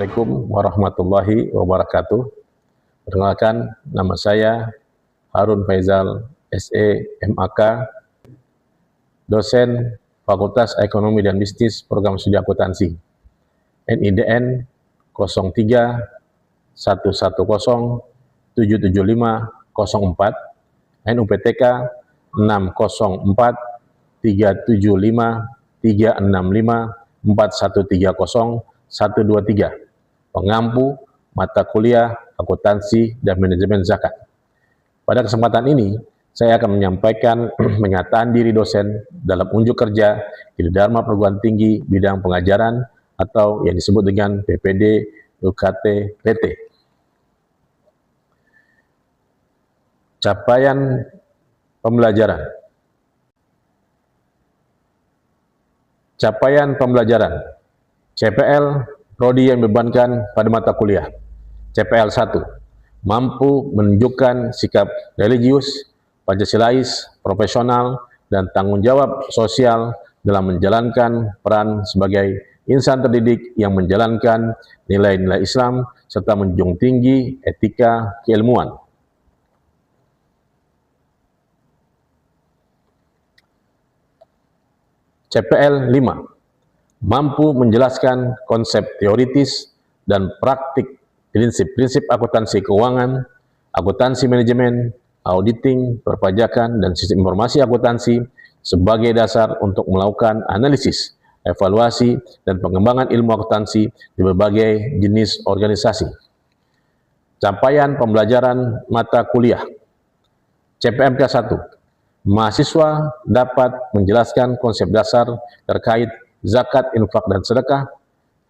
Assalamualaikum warahmatullahi wabarakatuh. Perkenalkan, nama saya Harun Faizal, SE, MAK, dosen Fakultas Ekonomi dan Bisnis Program Studi Akuntansi, NIDN 03 110 775 04, NUPTK 604 375 365 4130 123, pengampu mata kuliah akuntansi dan manajemen zakat. Pada kesempatan ini, saya akan menyampaikan pernyataan diri dosen dalam unjuk kerja di Dharma Perguruan Tinggi bidang pengajaran atau yang disebut dengan PPD UKT PT. Capaian pembelajaran. Capaian pembelajaran. CPL, prodi yang dibebankan pada mata kuliah. CPL 1, mampu menunjukkan sikap religius, Pancasilais, profesional, dan tanggung jawab sosial dalam menjalankan peran sebagai insan terdidik yang menjalankan nilai-nilai Islam serta menjunjung tinggi etika keilmuan. CPL 5, mampu menjelaskan konsep teoritis dan praktik prinsip-prinsip akuntansi keuangan, akuntansi manajemen, auditing, perpajakan, dan sistem informasi akuntansi sebagai dasar untuk melakukan analisis, evaluasi, dan pengembangan ilmu akuntansi di berbagai jenis organisasi. Capaian pembelajaran mata kuliah. CPMK 1, mahasiswa dapat menjelaskan konsep dasar terkait zakat, infak, dan sedekah.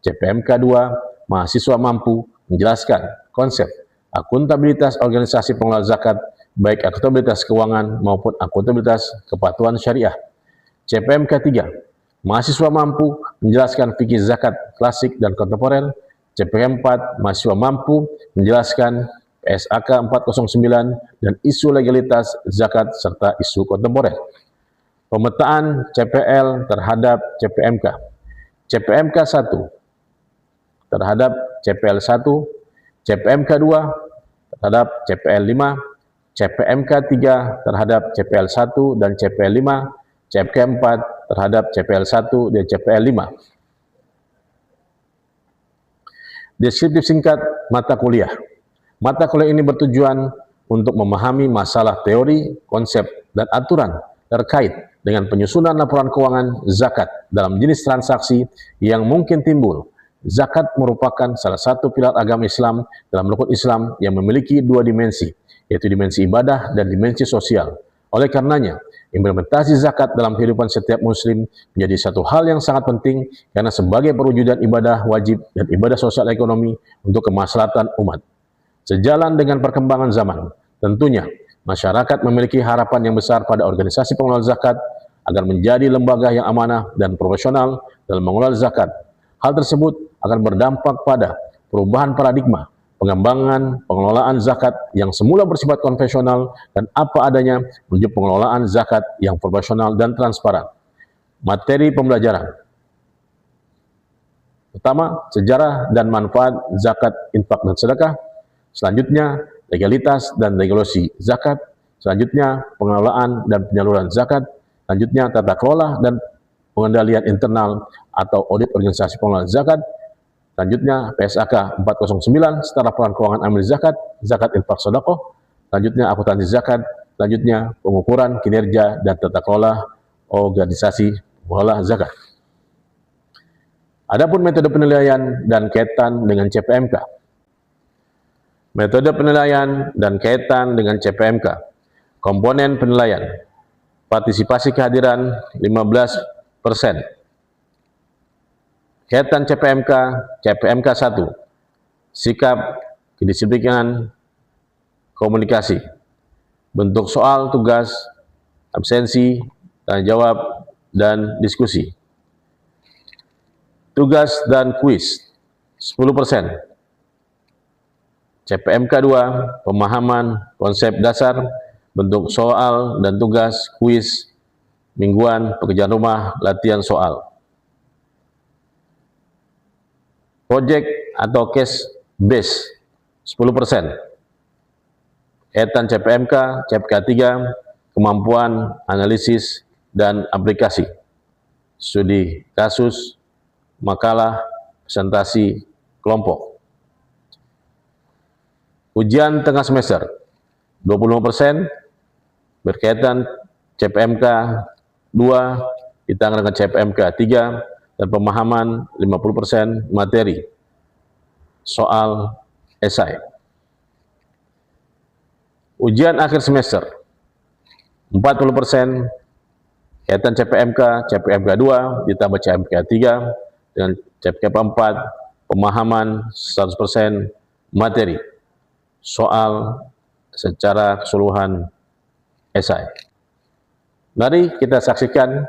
CPMK 2, mahasiswa mampu menjelaskan konsep akuntabilitas organisasi pengelola zakat, baik akuntabilitas keuangan maupun akuntabilitas kepatuhan syariah. CPMK 3, mahasiswa mampu menjelaskan fikih zakat klasik dan kontemporer. CPM 4, mahasiswa mampu menjelaskan PSAK 409 dan isu legalitas zakat serta isu kontemporer. Pemetaan CPL terhadap CPMK. CPMK 1 terhadap CPL 1, CPMK 2 terhadap CPL 5, CPMK 3 terhadap CPL 1 dan CPL 5, CPMK 4 terhadap CPL 1 dan CPL 5. Deskriptif singkat mata kuliah. Mata kuliah ini bertujuan untuk memahami masalah teori, konsep, dan aturan terkait dengan penyusunan laporan keuangan zakat dalam jenis transaksi yang mungkin timbul. Zakat merupakan salah satu pilar agama Islam dalam rukun Islam yang memiliki dua dimensi, yaitu dimensi ibadah dan dimensi sosial. Oleh karenanya, implementasi zakat dalam kehidupan setiap muslim menjadi satu hal yang sangat penting karena sebagai perwujudan ibadah wajib dan ibadah sosial ekonomi untuk kemaslahatan umat. Sejalan dengan perkembangan zaman, tentunya masyarakat memiliki harapan yang besar pada organisasi pengelola zakat agar menjadi lembaga yang amanah dan profesional dalam mengelola zakat. Hal tersebut akan berdampak pada perubahan paradigma, pengembangan pengelolaan zakat yang semula bersifat konvensional dan apa adanya menuju pengelolaan zakat yang profesional dan transparan. Materi pembelajaran. Pertama, sejarah dan manfaat zakat, infak, dan sedekah. Selanjutnya, legalitas dan regulasi zakat. Selanjutnya, pengelolaan dan penyaluran zakat. Selanjutnya, tata kelola dan pengendalian internal atau audit organisasi pengelola zakat. Selanjutnya, PSAK 409, setara laporan keuangan amil zakat, zakat infak sedekah. Selanjutnya, akuntansi zakat. Selanjutnya, pengukuran kinerja dan tata kelola organisasi pengelola zakat. Adapun metode penilaian dan kaitan dengan CPMK. Metode penilaian dan kaitan dengan CPMK. Komponen penilaian. Partisipasi kehadiran 15%. Kaitan CPMK, CPMK 1. Sikap, kedisiplinan, komunikasi. Bentuk soal, tugas, absensi, tanya jawab, dan diskusi. Tugas dan kuis 10%. CPMK 2, pemahaman konsep dasar, bentuk soal dan tugas, kuis, mingguan, pekerjaan rumah, latihan soal. Proyek atau cash base 10%. Etan CPMK, CPK 3, kemampuan analisis dan aplikasi, studi kasus, makalah, presentasi kelompok. Ujian tengah semester 25% berkaitan CPMK 2 ditangani dengan CPMK 3 dan pemahaman 50% materi soal esai. Ujian akhir semester 40% kaitan CPMK, CPMK 2 ditambah CPMK 3 dengan CPMK 4 pemahaman 100% materi soal secara keseluruhan esai. Mari kita saksikan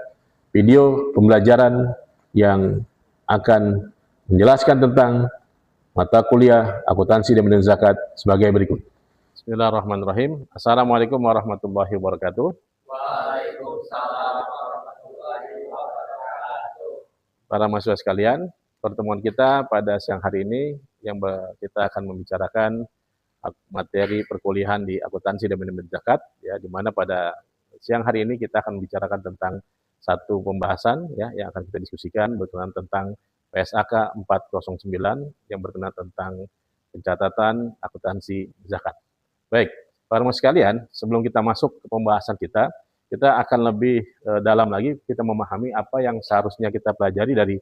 video pembelajaran yang akan menjelaskan tentang mata kuliah akuntansi dan manajemen zakat sebagai berikut. Bismillahirrahmanirrahim. Assalamualaikum warahmatullahi wabarakatuh. Waalaikumsalam warahmatullahi wabarakatuh. Para mahasiswa sekalian, pertemuan kita pada siang hari ini yang kita akan membicarakan materi perkuliahan di akuntansi dan manajemen zakat, ya, di mana pada siang hari ini kita akan membicarakan tentang satu pembahasan ya yang akan kita diskusikan berkenaan tentang PSAK 409 yang berkenaan tentang pencatatan akuntansi zakat. Baik, para mahasiswa sekalian, sebelum kita masuk ke pembahasan kita akan lebih dalam lagi kita memahami apa yang seharusnya kita pelajari dari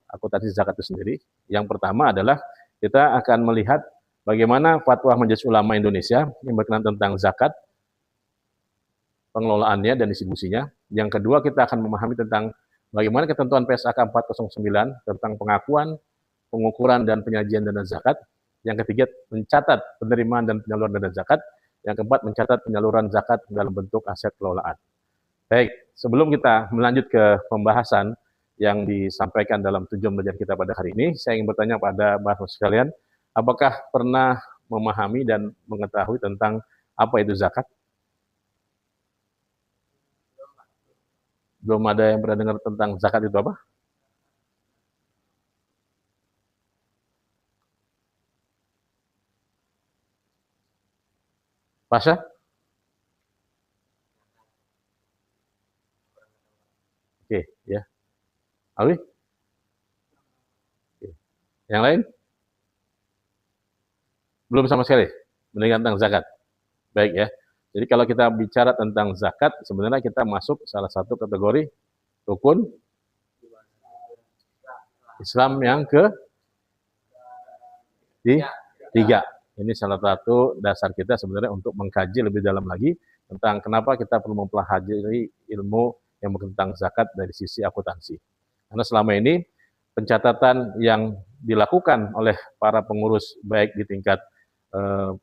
akuntansi zakat itu sendiri. Yang pertama adalah kita akan melihat bagaimana Fatwa Majelis Ulama Indonesia yang berkenaan tentang zakat, pengelolaannya dan distribusinya. Yang kedua, kita akan memahami tentang bagaimana ketentuan PSAK 409 tentang pengakuan, pengukuran, dan penyajian dana zakat. Yang ketiga, mencatat penerimaan dan penyaluran dana zakat. Yang keempat, mencatat penyaluran zakat dalam bentuk aset kelolaan. Baik, sebelum kita melanjut ke pembahasan yang disampaikan dalam tujuan belajar kita pada hari ini, saya ingin bertanya pada mahasiswa sekalian, apakah pernah memahami dan mengetahui tentang apa itu zakat? Belum ada yang pernah dengar tentang zakat itu apa? Pasha? Oke, ya. Alwi? Oke. Yang lain? Belum sama sekali mendengar tentang zakat. Baik ya. Jadi kalau kita bicara tentang zakat, sebenarnya kita masuk salah satu kategori rukun Islam yang ketiga. Ini salah satu dasar kita sebenarnya untuk mengkaji lebih dalam lagi tentang kenapa kita perlu mempelajari ilmu yang tentang zakat dari sisi akuntansi. Karena selama ini pencatatan yang dilakukan oleh para pengurus baik di tingkat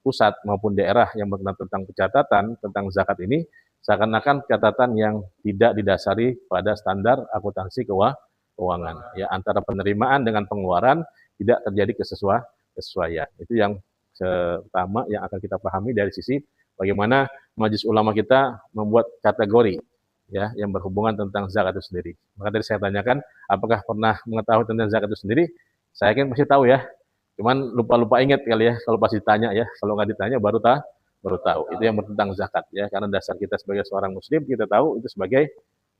pusat maupun daerah yang berkenaan tentang pencatatan tentang zakat ini seakan-akan catatan yang tidak didasari pada standar akuntansi keuangan. Ya, antara penerimaan dengan pengeluaran tidak terjadi kesesuaian. Itu yang pertama yang akan kita pahami dari sisi bagaimana Majelis Ulama kita membuat kategori ya yang berhubungan tentang zakat itu sendiri. Maka tadi saya tanyakan apakah pernah mengetahui tentang zakat itu sendiri? Saya yakin pasti tahu ya. Cuman lupa-lupa ingat kali ya kalau pasti ditanya ya. Kalau nggak ditanya baru tahu. Itu yang tentang zakat ya. Karena dasar kita sebagai seorang muslim kita tahu itu sebagai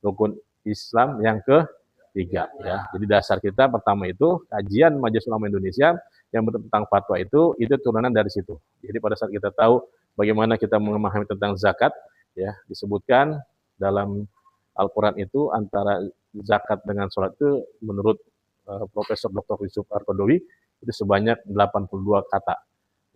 rukun Islam yang ketiga ya. Jadi dasar kita pertama itu kajian Majelis Ulama Indonesia yang tentang fatwa itu turunan dari situ. Jadi pada saat kita tahu bagaimana kita memahami tentang zakat ya, disebutkan dalam Al-Qur'an itu antara zakat dengan sholat itu menurut Profesor Dr. Yusuf Al-Qaradawi itu sebanyak 82 kata.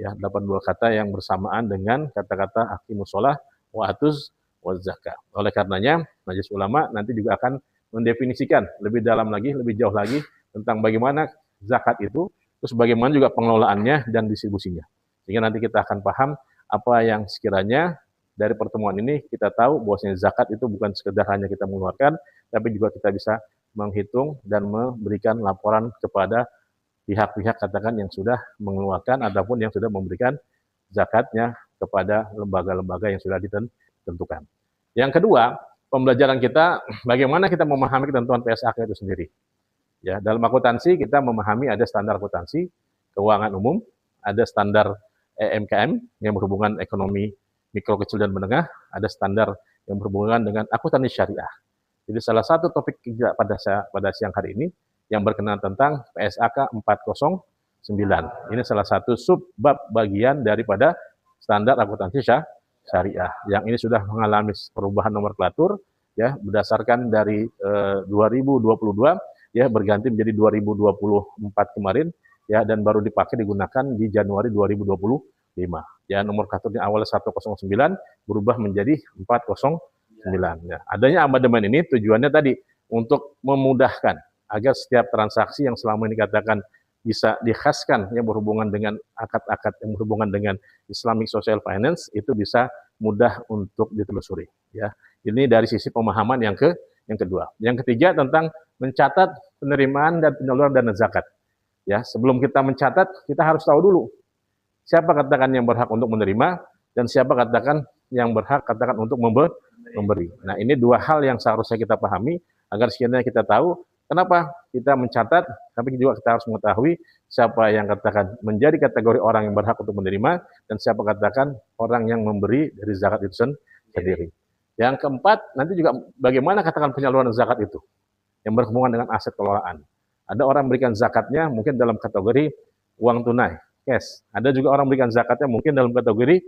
Ya, 82 kata yang bersamaan dengan kata-kata aqimus shalah wa atuz wa zakah. Oleh karenanya Majelis Ulama nanti juga akan mendefinisikan lebih dalam lagi, lebih jauh lagi tentang bagaimana zakat itu, terus bagaimana juga pengelolaannya dan distribusinya. Sehingga nanti kita akan paham apa yang sekiranya dari pertemuan ini kita tahu bahwasanya zakat itu bukan sekedar hanya kita mengeluarkan, tapi juga kita bisa menghitung dan memberikan laporan kepada pihak-pihak katakan yang sudah mengeluarkan ataupun yang sudah memberikan zakatnya kepada lembaga-lembaga yang sudah ditentukan. Yang kedua, pembelajaran kita bagaimana kita memahami ketentuan PSAK itu sendiri. Ya, dalam akuntansi kita memahami ada standar akuntansi keuangan umum, ada standar EMKM yang berhubungan ekonomi mikro, kecil, dan menengah, ada standar yang berhubungan dengan akuntansi syariah. Jadi salah satu topik kita pada siang hari ini yang berkenaan tentang PSAK 409. Ini salah satu subbab bagian daripada standar akuntansi syariah. Yang ini sudah mengalami perubahan nomenklatur ya berdasarkan dari 2022 ya berganti menjadi 2024 kemarin ya dan baru dipakai digunakan di Januari 2025. Ya nomor klaturnya awalnya 109 berubah menjadi 409. Ya, adanya amandemen ini tujuannya tadi untuk memudahkan agar setiap transaksi yang selama ini katakan bisa dikhaskan yang berhubungan dengan akad-akad yang berhubungan dengan Islamic Social Finance itu bisa mudah untuk ditelusuri. Ya, ini dari sisi pemahaman yang kedua. Yang ketiga tentang mencatat penerimaan dan penyaluran dana zakat. Ya, sebelum kita mencatat, kita harus tahu dulu siapa katakan yang berhak untuk menerima dan siapa katakan yang berhak katakan untuk memberi. Nah, ini dua hal yang seharusnya kita pahami agar sekiranya kita tahu kenapa kita mencatat, tapi juga kita harus mengetahui siapa yang katakan menjadi kategori orang yang berhak untuk menerima dan siapa katakan orang yang memberi dari zakat itu sendiri. Yang keempat, nanti juga bagaimana katakan penyaluran zakat itu yang berhubungan dengan aset kelolaan. Ada orang berikan zakatnya mungkin dalam kategori uang tunai, cash. Ada juga orang berikan zakatnya mungkin dalam kategori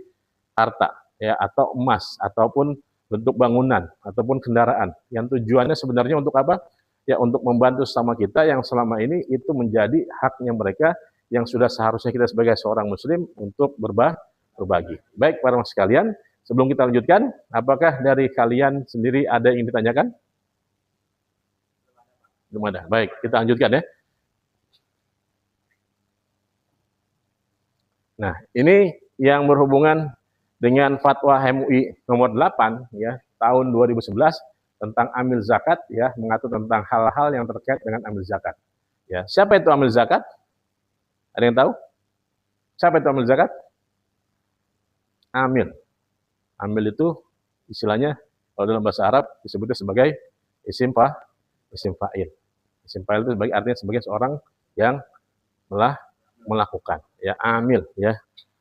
harta, ya atau emas, ataupun bentuk bangunan, ataupun kendaraan. Yang tujuannya sebenarnya untuk apa? Ya untuk membantu sama kita yang selama ini itu menjadi haknya mereka yang sudah seharusnya kita sebagai seorang muslim untuk berbagi. Baik para sekalian, sebelum kita lanjutkan, apakah dari kalian sendiri ada yang ditanyakan? Belum ada. Baik, kita lanjutkan ya. Nah, ini yang berhubungan dengan fatwa MUI nomor 8 ya, tahun 2011 tentang amil zakat ya, mengatur tentang hal-hal yang terkait dengan amil zakat. Ya, siapa itu amil zakat? Ada yang tahu? Siapa itu amil zakat? Amil. Amil itu istilahnya kalau dalam bahasa Arab disebutnya sebagai isim fa'il. Isim fa'il itu artinya sebagai seorang yang melakukan. Ya, amil ya.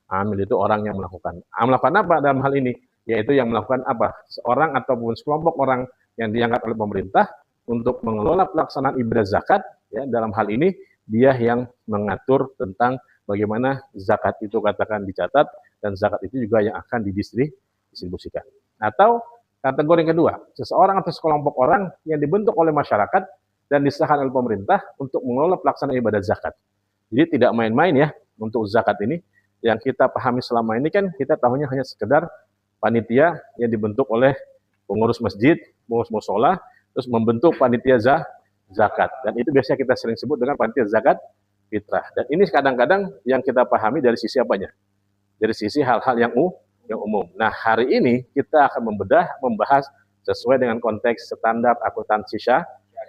Amil itu orang yang melakukan. Melakukan apa dalam hal ini? Yaitu yang melakukan apa? Seorang ataupun sekelompok orang yang diangkat oleh pemerintah untuk mengelola pelaksanaan ibadah zakat. Ya, dalam hal ini dia yang mengatur tentang bagaimana zakat itu katakan dicatat dan zakat itu juga yang akan didistribusikan. Atau kategori yang kedua, seseorang atau sekelompok orang yang dibentuk oleh masyarakat dan disahkan oleh pemerintah untuk mengelola pelaksanaan ibadah zakat. Jadi tidak main-main ya untuk zakat ini. Yang kita pahami selama ini kan kita tahunya hanya sekedar panitia yang dibentuk oleh pengurus masjid, pengurus musola, terus membentuk panitia zakat. Dan itu biasanya kita sering sebut dengan panitia zakat fitrah. Dan ini kadang-kadang yang kita pahami dari sisi apanya? Dari sisi hal-hal yang umum. Nah, hari ini kita akan membahas sesuai dengan konteks standar akuntansi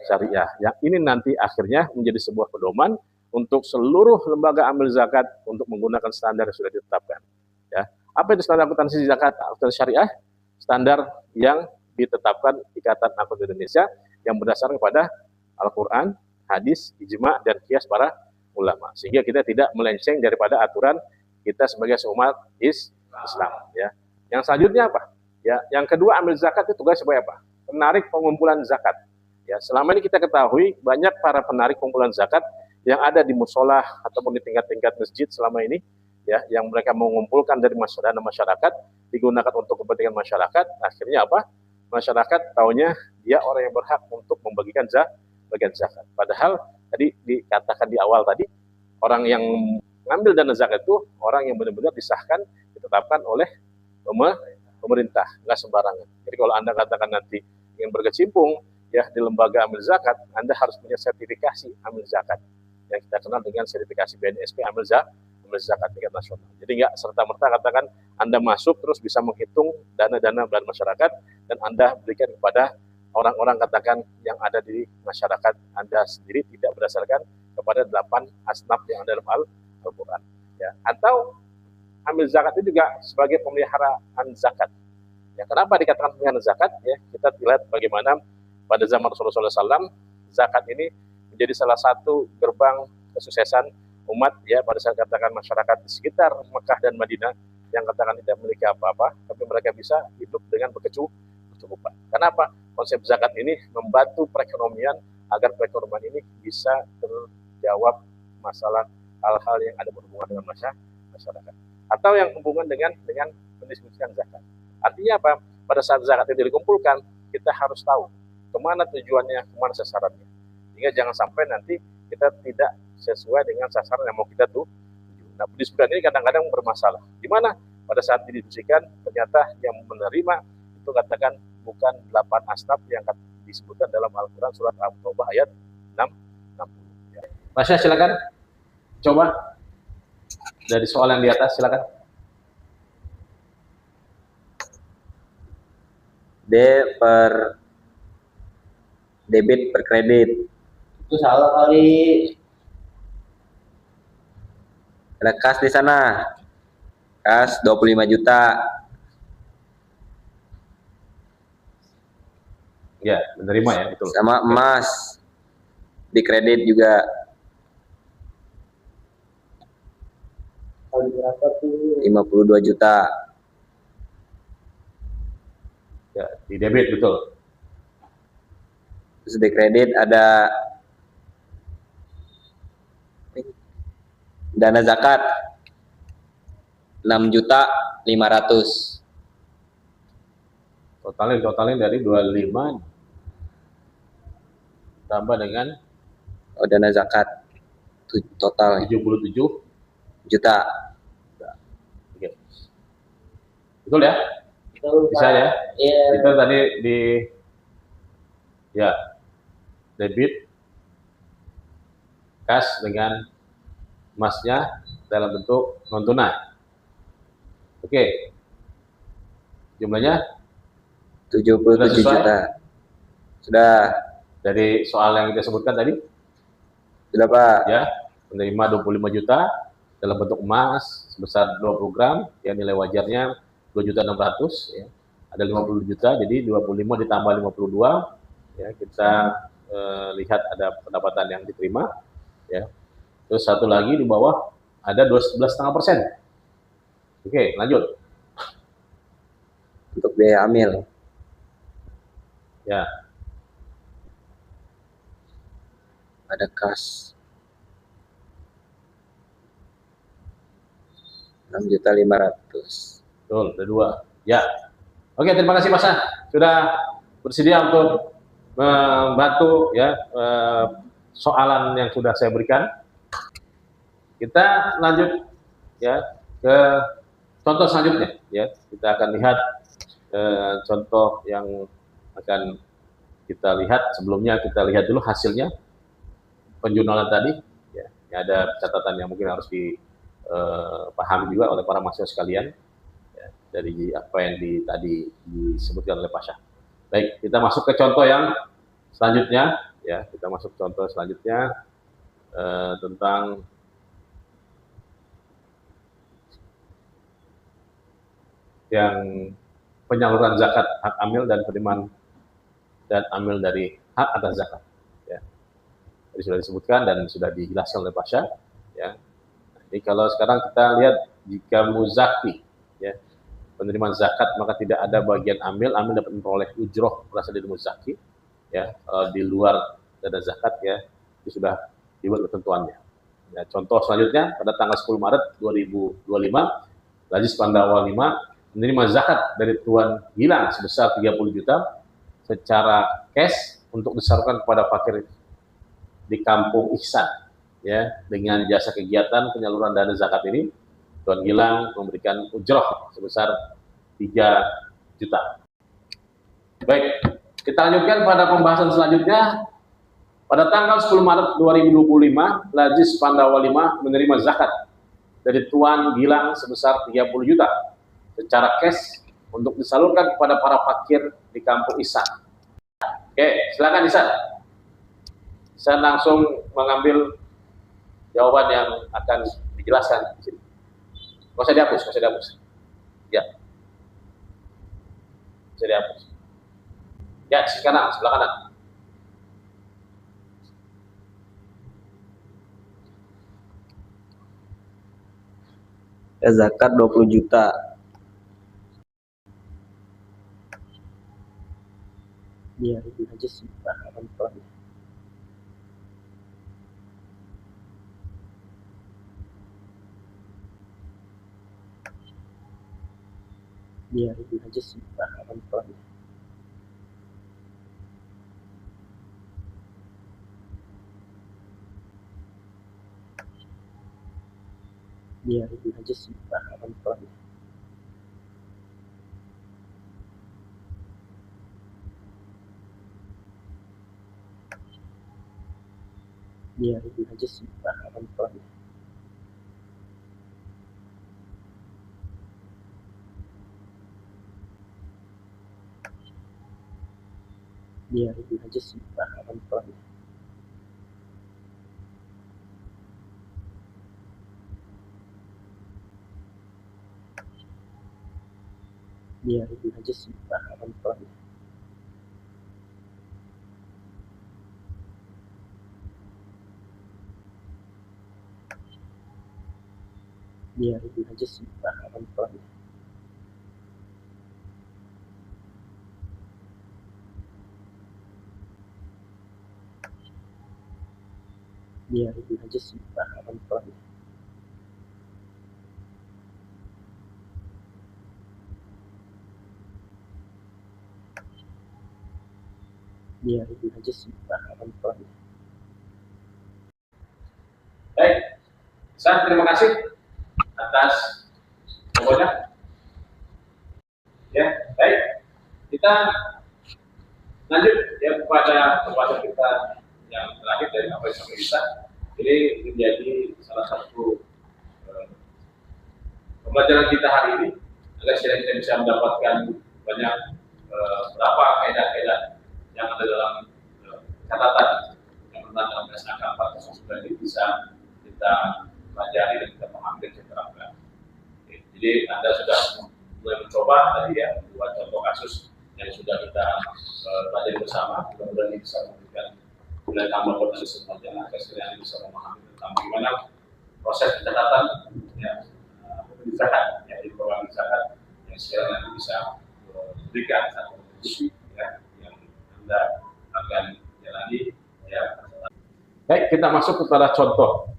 syariah. Yang ini nanti akhirnya menjadi sebuah pedoman untuk seluruh lembaga amil zakat untuk menggunakan standar yang sudah ditetapkan. Ya. Apa itu standar akuntansi zakat akuntansi syariah? Standar yang ditetapkan Ikatan Akuntan Indonesia yang berdasarkan kepada Al-Quran, hadis, ijma, dan qiyas para ulama. Sehingga kita tidak melenceng daripada aturan kita sebagai seumat Islam. Ya. Yang selanjutnya apa? Ya, yang kedua amil zakat itu tugas sebagai apa? Penarik pengumpulan zakat. Ya, selama ini kita ketahui banyak para penarik pengumpulan zakat yang ada di musola ataupun di tingkat-tingkat masjid selama ini, ya, yang mereka mengumpulkan dari dana masyarakat digunakan untuk kepentingan masyarakat. Akhirnya apa? Masyarakat taunya dia orang yang berhak untuk membagikan bagian zakat. Padahal tadi dikatakan di awal tadi orang yang mengambil dana zakat itu orang yang benar-benar disahkan, ditetapkan oleh pemerintah, nggak sembarangan. Jadi kalau Anda katakan nanti ingin berkecimpung ya di lembaga amil zakat, Anda harus punya sertifikasi amil zakat yang kita kenal dengan sertifikasi BNSP amil zakat tingkat nasional. Jadi nggak serta-merta katakan Anda masuk terus bisa menghitung dana-dana dari masyarakat dan Anda berikan kepada orang-orang katakan yang ada di masyarakat Anda sendiri tidak berdasarkan kepada 8 asnaf yang ada dalam Al-Quran. Ya. Atau amil zakat itu juga sebagai pemeliharaan zakat. Ya, kenapa dikatakan pemeliharaan zakat? Ya, kita lihat bagaimana pada zaman Rasulullah SAW zakat ini menjadi salah satu gerbang kesuksesan umat ya, pada saat katakan masyarakat di sekitar Mekah dan Madinah yang katakan tidak memiliki apa-apa, tapi mereka bisa hidup dengan berkecukupan. Kenapa? Konsep zakat ini membantu perekonomian agar perekonomian ini bisa terjawab masalah hal-hal yang ada berhubungan dengan masyarakat atau yang hubungan dengan mendistribusikan zakat. Artinya apa? Pada saat zakat itu dikumpulkan, kita harus tahu kemana tujuannya, kemana sasarannya. Sehingga jangan sampai nanti kita tidak sesuai dengan sasaran yang mau kita tuju. Nah, pendistribusian ini kadang-kadang bermasalah. Di mana pada saat didistribusikan ternyata yang menerima itu katakan bukan 8 asnaf yang disebutkan dalam Al-Quran surat At-Taubah ayat 60. Ya. Masya, silakan. Coba dari soal yang di atas, silakan. D per debit per kredit. Itu salah kali. Ada kas di sana. Kas 25 juta. Ya, menerima ya, betul. Sama emas. Di kredit juga. Kali berapa tuh? 52 juta. Ya, di debit, betul. Terus di kredit ada dana zakat 6 juta 500. Totalnya dari 25 tambah dengan Dana zakat total 77 juta. Oke. Betul ya? Betul, Bisa ya? Iya. Itu tadi di ya debit kas dengan emasnya dalam bentuk non tunai. Oke. Jumlahnya 77 Sudah sesuai? juta. Sudah. Dari soal yang kita sebutkan tadi, Sudah, Pak. ya, menerima 25 juta dalam bentuk emas sebesar 20 gram, ya nilai wajarnya 2.600.000, ya. Ada 50 juta, jadi 25 ditambah 52, ya kita lihat ada pendapatan yang diterima, ya. Terus satu lagi di bawah ada 12,5%. Oke, lanjut. Untuk biaya amil. Ya, Ada kas 6.500.000. betul, ada 2. Ya. Oke, terima kasih Mas San. Sudah bersedia untuk membantu ya soalan yang sudah saya berikan. Kita lanjut ya ke contoh selanjutnya ya. Kita akan lihat contoh yang akan kita lihat. Sebelumnya kita lihat dulu hasilnya penjurnalan tadi ya. Ini ada catatan yang mungkin harus dipahami juga oleh para mahasiswa sekalian ya, dari apa yang tadi disebutkan oleh Pak Syah. Baik, kita masuk ke contoh yang selanjutnya ya. Kita masuk ke contoh selanjutnya tentang yang penyaluran zakat hak amil dan penerimaan dan amil dari hak atas zakat. Ya. Tadi sudah disebutkan dan sudah dijelaskan oleh Pak Syah. Ya. Jadi kalau sekarang kita lihat jika muzaki, ya, penerimaan zakat maka tidak ada bagian amil dapat memperoleh ujroh berasal dari muzaki. Ya, di luar dana zakat ya, itu sudah dibuat ketentuannya. Ya, contoh selanjutnya pada tanggal 10 Maret 2025, Lajis Pandawa 5 menerima zakat dari Tuan Gilang sebesar 30 juta secara cash untuk disalurkan kepada fakir di Kampung Ihsan ya. Dengan jasa kegiatan penyaluran dana zakat ini Tuan Gilang memberikan ujroh sebesar 3 juta. Baik, kita lanjutkan pada pembahasan selanjutnya. Pada tanggal 10 Maret 2025 Lajis Pandawa 5 menerima zakat dari Tuan Gilang sebesar 30 juta secara cash untuk disalurkan kepada para fakir di Kampung Ihsan. Oke, silakan Ihsan. Saya langsung mengambil jawaban yang akan dijelaskan di sini. Nggak usah dihapus, Ya. Bisa dihapus. Ya, sebelah kanan. Ya, zakat 20 juta. Biar itu aja sih Pak Anton. Biar itu aja sih Pak Anton. Biar itu aja sih Pak Anton. Biar itu aja sih Pak Anton. Biar itu aja sih Pak Anton. Biar itu aja sih Pak Anton. Biar itu aja sih Pak Anton. Biar itu aja sih Pak Anton. Biar itu aja sih Pak Anton. Baik, saya terima kasih atas pokoknya. Ya, baik. Kita lanjut ya kepada pembahasan kita yang terakhir dari apa yang sampai kita. Ini menjadi salah satu pembelajaran kita hari ini agar kita bisa mendapatkan banyak berapa kaidah-kaidah yang ada dalam catatan yang pernah dalam SNK 409 ini bisa kita pelajari dan kita pahami dan kita terapkan. Jadi Anda sudah mulai mencoba tadi ya buat contoh kasus yang sudah kita pelajari bersama. Mudah-mudahan ini bisa memberikan nilai tambah buat Anda semuanya agar sekalian bisa memahami tentang bagaimana proses pencatatan ya zakat ya di program zakat yang sekalian nanti bisa berikan satu kontribusi ya yang Anda akan jalani ya. Baik, kita masuk kepada contoh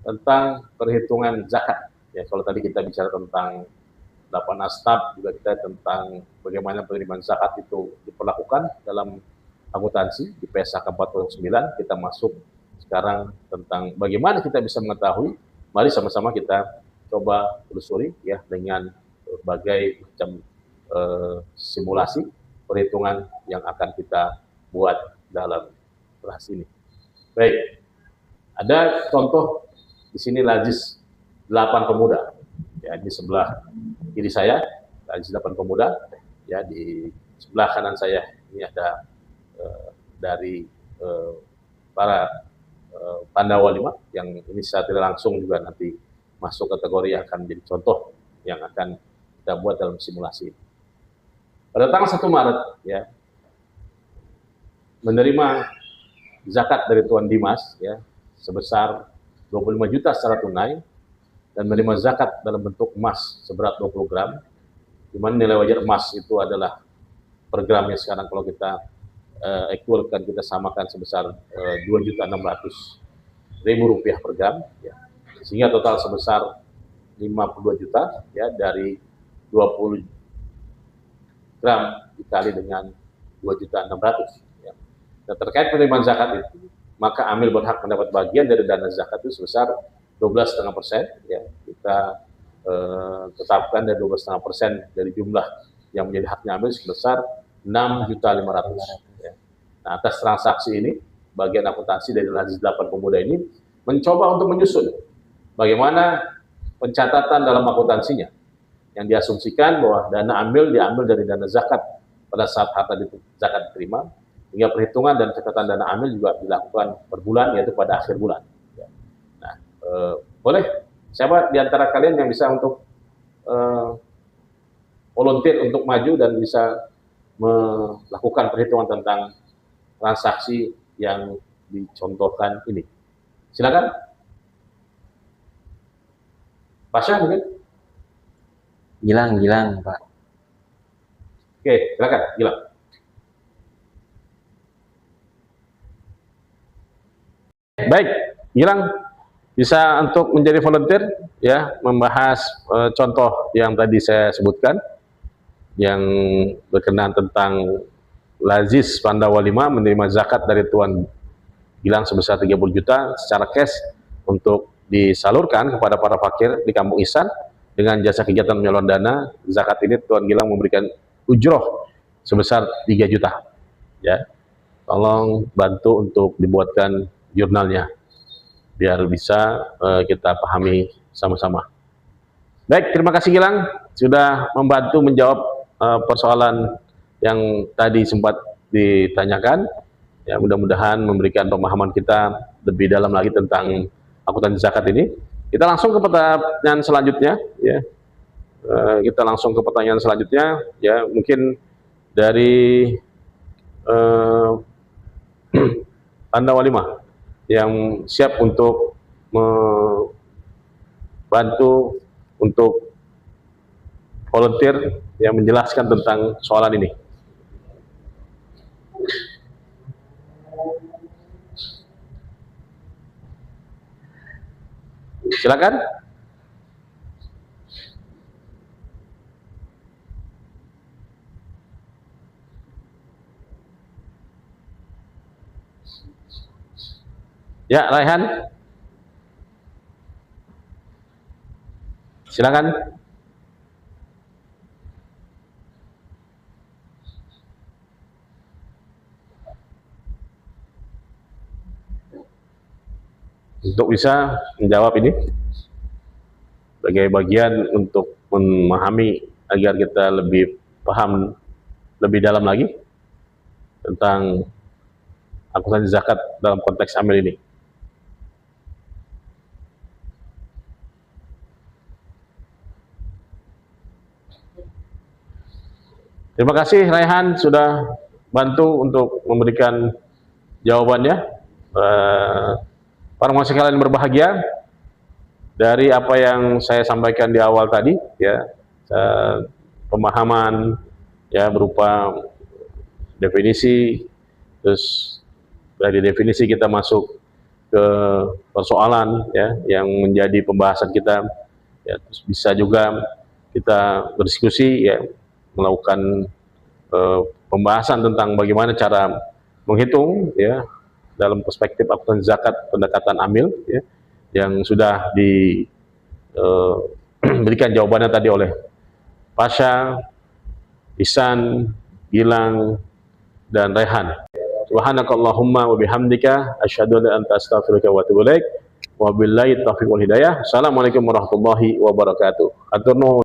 tentang perhitungan zakat. Ya, kalau tadi kita bicara tentang 8 asnaf, juga kita tentang bagaimana penerimaan zakat itu diperlakukan dalam akuntansi di PSAK 409. Kita masuk sekarang tentang bagaimana kita bisa mengetahui. Mari sama-sama kita coba telusuri ya dengan berbagai macam simulasi perhitungan yang akan kita buat dalam kelas ini. Baik, ada contoh di sini Lajis 8 pemuda. Ya, di sebelah kiri saya Lajis 8 pemuda. Ya, di sebelah kanan saya ini ada dari para Pandawa 5 yang ini secara tidak langsung juga nanti masuk kategori yang akan menjadi contoh yang akan kita buat dalam simulasi. Pada tanggal 1 Maret ya menerima zakat dari Tuan Dimas ya sebesar 25 juta secara tunai dan menerima zakat dalam bentuk emas seberat 20 gram, di mana nilai wajar emas itu adalah per gramnya sekarang kalau kita equalkan, kita samakan sebesar 2.600.000 rupiah per gram ya. Sehingga total sebesar 52 juta ya dari 20 gram dikali dengan 2.600.000 ya. Dan terkait penerimaan zakat itu, maka amil berhak mendapat bagian dari dana zakat itu sebesar 12,5% ya. Kita tetapkan dari 12,5% dari jumlah yang menjadi haknya amil sebesar 6.500.000 ya. Nah, atas transaksi ini bagian akuntansi dari Lajis 8 pemuda ini mencoba untuk menyusun bagaimana pencatatan dalam akuntansinya yang diasumsikan bahwa dana amil diambil dari dana zakat pada saat harta zakat diterima, hingga perhitungan dan catatan dana amil juga dilakukan per bulan, yaitu pada akhir bulan. Nah, boleh siapa di antara kalian yang bisa untuk volunteer untuk maju dan bisa melakukan perhitungan tentang transaksi yang dicontohkan ini? Silakan. Pasha mungkin? Gilang, Pak. Oke, silakan, Gilang. Baik, Gilang bisa untuk menjadi volunteer ya, membahas contoh yang tadi saya sebutkan yang berkenaan tentang Lazis Pandawa 5 menerima zakat dari Tuan Gilang sebesar 30 juta secara cash untuk disalurkan kepada para fakir di Kampung Ihsan dengan jasa kegiatan penyaluran dana. Zakat ini Tuan Gilang memberikan ujroh sebesar 3 juta ya. Tolong bantu untuk dibuatkan jurnalnya biar bisa kita pahami sama-sama. Baik, terima kasih Gilang sudah membantu menjawab persoalan yang tadi sempat ditanyakan. Ya, mudah-mudahan memberikan pemahaman kita lebih dalam lagi tentang akuntansi zakat ini. Kita langsung ke pertanyaan selanjutnya ya. Kita langsung ke pertanyaan selanjutnya ya, mungkin dari Pandawa 5 yang siap untuk membantu untuk volunteer yang menjelaskan tentang soalan ini. Silakan. Ya, Raihan. Silakan. Untuk bisa menjawab ini sebagai bagian untuk memahami agar kita lebih paham lebih dalam lagi tentang akuntansi zakat dalam konteks amil ini. Terima kasih Raihan sudah bantu untuk memberikan jawabannya. Para mahasiswa kalian berbahagia, dari apa yang saya sampaikan di awal tadi ya, pemahaman ya berupa definisi, terus dari definisi kita masuk ke persoalan ya yang menjadi pembahasan kita ya, terus bisa juga kita berdiskusi ya, melakukan pembahasan tentang bagaimana cara menghitung ya dalam perspektif akuntansi zakat pendekatan amil ya, yang sudah diberikan jawabannya tadi oleh Pasha, Ihsan, Gilang, dan Raihan. Subhanakallahumma wa bihamdika asyhadu an la ilaha illa anta astaghfiruka wa atubu ilaik. Wabillahi taufiq wal hidayah. Assalamualaikum warahmatullahi wabarakatuh. Atur nuhun.